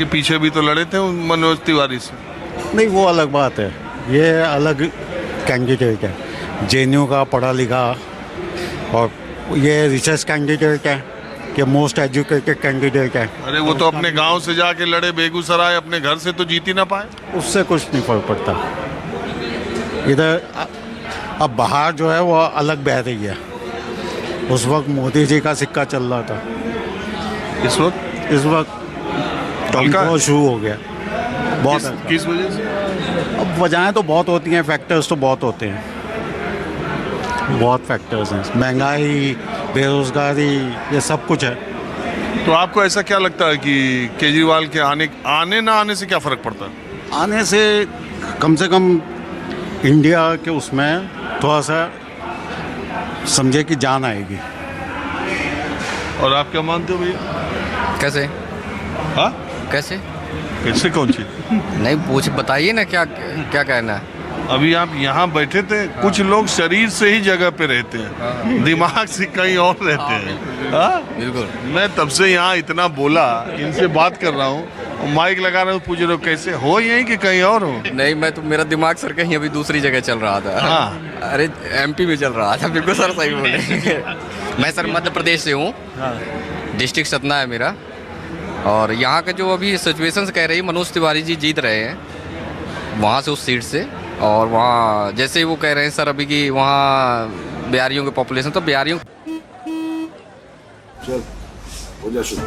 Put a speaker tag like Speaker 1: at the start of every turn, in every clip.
Speaker 1: पीछे भी तो लड़े थे मनोज तिवारी से।
Speaker 2: नहीं, वो अलग बात है, ये अलग कैंडिडेट है, जेएनयू का पढ़ा लिखा, और ये रिसर्च कैंडिडेट है कि मोस्ट एजुकेटेड कैंडिडेट है।
Speaker 1: अरे वो तो अपने गांव से जाके लड़े बेगूसराय, अपने घर से तो जीत ही ना पाए।
Speaker 2: उससे कुछ नहीं फर्क पड़ता। इधर अब बाहर जो है वो अलग बह रही है। उस वक्त मोदी जी का सिक्का चल रहा था,
Speaker 1: इस वक्त
Speaker 2: बहुत शुरू हो गया। बहुत
Speaker 1: किस वजह से?
Speaker 2: अब वजहें तो बहुत होती हैं, फैक्टर्स तो बहुत होते हैं, बहुत फैक्टर्स हैं, महंगाई, बेरोजगारी, ये सब कुछ है।
Speaker 1: तो आपको ऐसा क्या लगता है कि केजरीवाल के आने ना आने से क्या फर्क पड़ता है?
Speaker 2: आने से कम इंडिया के उसमें थोड़ा सा समझे कि जान आएगी।
Speaker 1: और आप क्या मानते हो भैया?
Speaker 3: कैसे?
Speaker 1: हाँ,
Speaker 3: कैसे?
Speaker 1: कैसे कौन चीज?
Speaker 3: नहीं पूछ, बताइए ना क्या क्या कहना है।
Speaker 1: अभी आप यहाँ बैठे थे, कुछ लोग शरीर से ही जगह पे रहते हैं, दिमाग से कहीं और रहते हैं। हाँ?
Speaker 3: बिल्कुल।
Speaker 1: मैं तब से यहाँ इतना बोला, इनसे बात कर रहा हूँ, माइक लगा रहा हूँ, पूछ रहे हो कैसे हो, यहीं कि कहीं और हो?
Speaker 3: नहीं, मैं तो, मेरा दिमाग सर कहीं अभी दूसरी जगह चल रहा था।
Speaker 1: हाँ।
Speaker 3: अरे एमपी में चल रहा था। बिल्कुल सर, सही बोले। मैं सर मध्य प्रदेश से हूँ, डिस्ट्रिक्ट सतना है मेरा। और यहाँ का जो अभी सिचुएशंस कह रही है, मनोज तिवारी जी जीत रहे हैं वहाँ से, उस सीट से। और वहाँ जैसे वो कह रहे हैं सर अभी कि वहाँ बिहारियों की पॉपुलेशन, तो बिहारियों
Speaker 4: चल हो जा शुरू।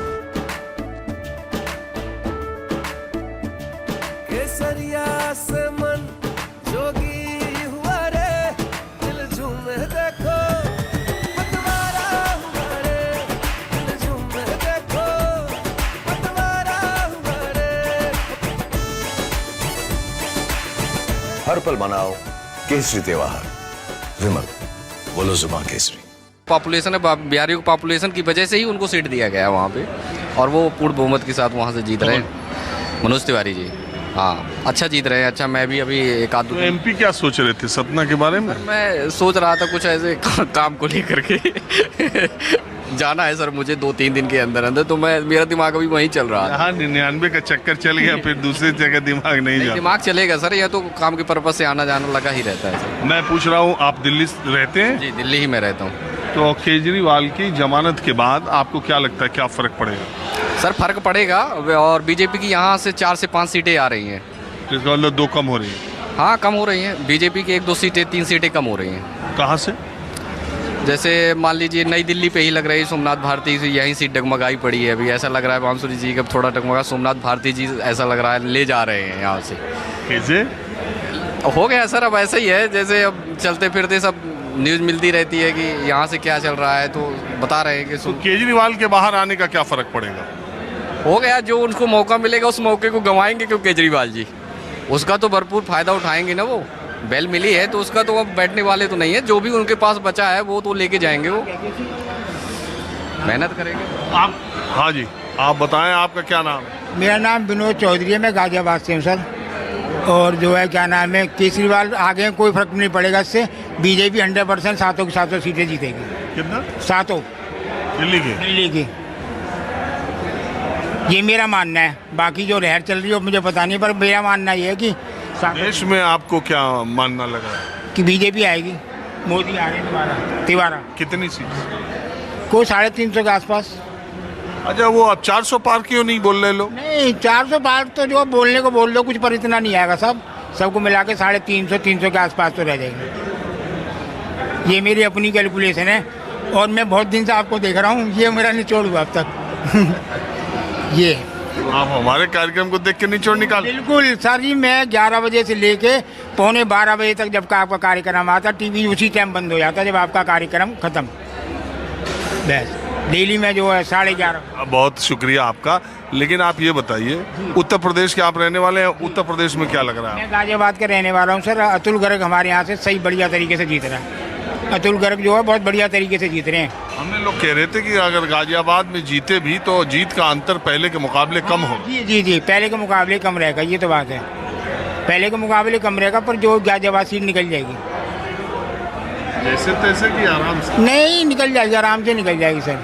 Speaker 5: केसरिया से मन जोगी हुआ रे, दिल झूमे देखो पतवारा हुआ रे, दिल झूमे देखो पतवारा हुआ रे।
Speaker 4: हर पल मनाओ केसरी त्योहार। विमल, बोलो जुबान केसरी।
Speaker 3: पॉपुलेशन है, बिहारियों की पॉपुलेशन की वजह से ही उनको सीट दिया गया है वहाँ पे, और वो पूर्ण बहुमत के साथ वहाँ से जीत रहे हैं। मनोज तिवारी जी, हाँ, अच्छा जीत रहे हैं। अच्छा, मैं भी अभी एक आध
Speaker 1: तो एमपी क्या सोच रहे थे सतना के बारे में?
Speaker 3: मैं सोच रहा था कुछ ऐसे काम को लेकर के जाना है सर मुझे 2-3 दिन के अंदर अंदर, तो मेरा दिमाग अभी वहीं चल रहा था।
Speaker 1: हाँ, 99 का चक्कर चल गया, फिर दूसरी जगह दिमाग नहीं जा।
Speaker 3: दिमाग चलेगा सर, यह तो काम के पर्पज से आना जाना लगा ही रहता है सर।
Speaker 1: मैं पूछ रहा हूँ, आप दिल्ली रहते हैं?
Speaker 3: जी, दिल्ली ही में रहता हूँ।
Speaker 1: तो केजरीवाल की जमानत के बाद आपको क्या लगता है, क्या फर्क पड़ेगा?
Speaker 3: सर फर्क पड़ेगा, और बीजेपी की यहाँ से 4 से 5 सीटें आ रही हैं।
Speaker 1: इसका मतलब 2 कम हो रही है?
Speaker 3: हाँ, कम हो रही हैं। बीजेपी की 1-2 सीटें, 3 सीटें कम हो रही हैं।
Speaker 1: कहाँ से?
Speaker 3: जैसे मान लीजिए नई दिल्ली पे ही लग रही है, सोमनाथ भारती से यहीं सीट डगमगाई पड़ी है। अभी ऐसा लग रहा है बांसुरी जी का थोड़ा डगमगा, सोमनाथ भारती जी ऐसा लग रहा है ले जा रहे हैं यहाँ से।
Speaker 1: कैसे
Speaker 3: हो गया सर, अब ऐसा ही है, जैसे अब चलते फिरते सब न्यूज़ मिलती रहती है कि यहाँ से क्या चल रहा है, तो बता रहे हैं कि
Speaker 1: तो केजरीवाल के बाहर आने का क्या फर्क पड़ेगा?
Speaker 3: हो गया, जो उनको मौका मिलेगा उस मौके को गंवाएंगे क्यों केजरीवाल जी? उसका तो भरपूर फायदा उठाएंगे ना। वो बेल मिली है तो उसका तो अब बैठने वाले तो नहीं है, जो भी उनके पास बचा है वो तो लेके जाएंगे, वो मेहनत करेंगे।
Speaker 1: आप, हाँ जी, आप बताएं, आपका क्या नाम है?
Speaker 6: मेरा नाम विनोद चौधरी है, मैं गाजियाबाद से हूँ सर। और जो है क्या नाम है, केजरीवाल आगे कोई फर्क नहीं पड़ेगा इससे। बीजेपी 100% 7 की 7 सीटें जीतेगी।
Speaker 1: कितना?
Speaker 6: 7
Speaker 1: दिल्ली की?
Speaker 6: ये मेरा मानना है, बाकी जो लहर चल रही है मुझे पता नहीं, पर मेरा मानना ये है कि
Speaker 1: देश में आपको क्या मानना लगा
Speaker 6: कि बीजेपी आएगी, मोदी आ रहे हैं तिवारा।
Speaker 1: कितनी सीट?
Speaker 6: कोई 350 के आसपास।
Speaker 1: अच्छा, वो अब 400 पार क्यों नहीं बोल रहे लोग?
Speaker 6: नहीं, 400 पार तो जो बोलने को बोल दो, कुछ पर इतना नहीं आएगा। सबको मिला के 350 के आसपास तो रह जाएंगे। ये मेरी अपनी कैलकुलेशन है, और मैं बहुत दिन से आपको देख रहा हूँ, ये मेरा निचोड़ हुआ अब तक। ये
Speaker 1: आप हमारे कार्यक्रम को देख के निचोड़ निकाल?
Speaker 6: बिल्कुल सर जी, मैं 11 बजे से लेके 11:15 बजे तक जब का आपका कार्यक्रम आता, टीवी उसी टाइम बंद हो जाता जब आपका कार्यक्रम खत्म। बस दिल्ली में जो है 11:30।
Speaker 1: बहुत शुक्रिया आपका, लेकिन आप ये बताइए, उत्तर प्रदेश के आप रहने वाले हैं, उत्तर प्रदेश में क्या लग रहा है?
Speaker 6: मैं गाजियाबाद का रहने वाला हूँ सर। अतुल गर्ग हमारे यहाँ से सही बढ़िया तरीके से जीत रहा है। अतुल गर्ग जो है बहुत बढ़िया तरीके से जीत रहे हैं।
Speaker 1: हमने लोग कह रहे थे कि अगर गाजियाबाद में जीते भी तो जीत का अंतर पहले के मुकाबले कम हो।
Speaker 6: जी, पहले के मुकाबले कम रहेगा, ये तो बात है। पहले के मुकाबले कम रहेगा, पर जो गाजियाबाद सीट निकल जाएगी
Speaker 1: जैसे तैसे कि आराम से?
Speaker 6: नहीं, निकल जाएगी, आराम से निकल जाएगी सर।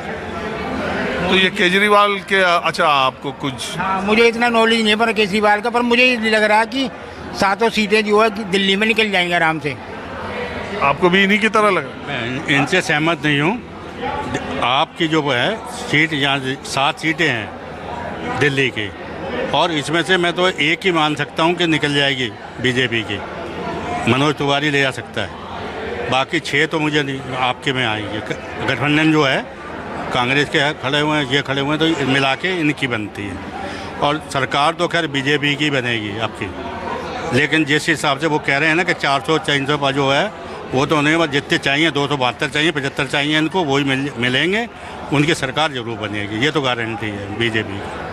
Speaker 1: तो ये केजरीवाल के अच्छा आपको कुछ
Speaker 6: हाँ, मुझे इतना नॉलेज नहीं है पर केजरीवाल का, पर मुझे ये लग रहा है कि 7 सीटें जो है दिल्ली में निकल जाएंगी आराम से।
Speaker 1: आपको भी इन्हीं की तरह लगा?
Speaker 7: मैं इनसे सहमत नहीं हूँ। आपकी जो है सीट यहाँ 7 सीटें हैं दिल्ली की, और इसमें से मैं तो एक ही मान सकता हूँ कि निकल जाएगी बीजेपी की, मनोज तिवारी ले जा सकता है। बाकी 6 तो मुझे नहीं आपके में आएंगे। गठबंधन जो है कांग्रेस के खड़े हुए हैं, ये खड़े हुए हैं, तो मिला के इनकी बनती है। और सरकार तो खैर बीजेपी की बनेगी आपकी, लेकिन जिस हिसाब से वो कह रहे हैं ना कि 400-300 पर जो है वो तो नहीं, बस जितने चाहिए 272 चाहिए, 75 चाहिए इनको, वही मिलेंगे। उनकी सरकार जरूर बनेगी, ये तो गारंटी है बीजेपी की।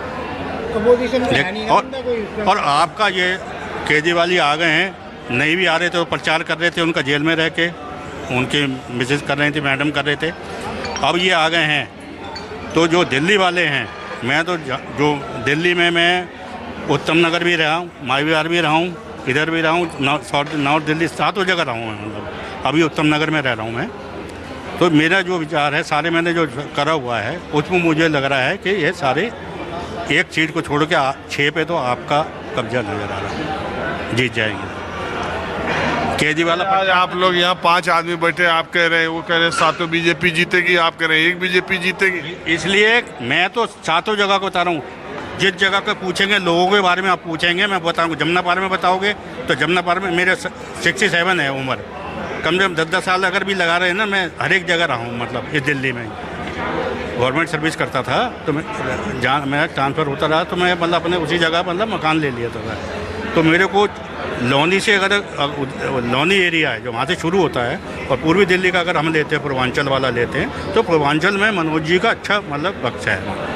Speaker 6: अपोजिशन में है नहीं ना बंदा कोई।
Speaker 7: और आपका ये केजरीवाल ही आ गए हैं, नहीं भी आ रहे थे तो प्रचार कर रहे थे उनका, जेल में रह के उनकी मिसेज कर रही थी, मैडम कर रहे थे। अब ये आ गए हैं, तो जो दिल्ली वाले हैं, मैं तो जो दिल्ली में मैं उत्तम नगर भी रहा हूँ, माई विहार भी रहा हूँ, इधर भी रहा हूँ, नॉर्थ दिल्ली 7 जगह रहा हूँ मैं। मतलब अभी उत्तम नगर में रह रहा हूँ मैं। तो मेरा जो विचार है, सारे मैंने जो करा हुआ है उसमें मुझे लग रहा है कि ये सारे एक सीट को छोड़ के 6 पे तो आपका कब्जा नजर आ रहा है, जीत जाएंगे केजरीवाल।
Speaker 1: आज आप लोग यहाँ 5 आदमी बैठे, आप कह रहे हैं, वो कह रहे हैं 7 बीजेपी जीतेगी, आप कह रहे हैं 1 बीजेपी जीतेगी।
Speaker 7: इसलिए मैं तो 7 जगह को बता रहा हूँ। जिस जगह का पूछेंगे लोगों के बारे में, आप पूछेंगे मैं बताऊँगा। जमुना पार में बताओगे तो जमुना पार में मेरे 67 है उम्र, कम से कम 10 साल अगर भी लगा रहे हैं ना, मैं हर एक जगह रहा हूँ। मतलब इस दिल्ली में गवर्नमेंट सर्विस करता था, तो मैं जहाँ मेरा ट्रांसफ़र होता रहा, तो मैं मतलब अपने उसी जगह मतलब मकान ले लिया था। तो मेरे को लौनी से, अगर लौनी एरिया है जो वहाँ से शुरू होता है, और पूर्वी दिल्ली का अगर हम लेते हैं, पूर्वांचल वाला लेते हैं, तो पूर्वांचल में मनोज जी का अच्छा मतलब पक्ष है।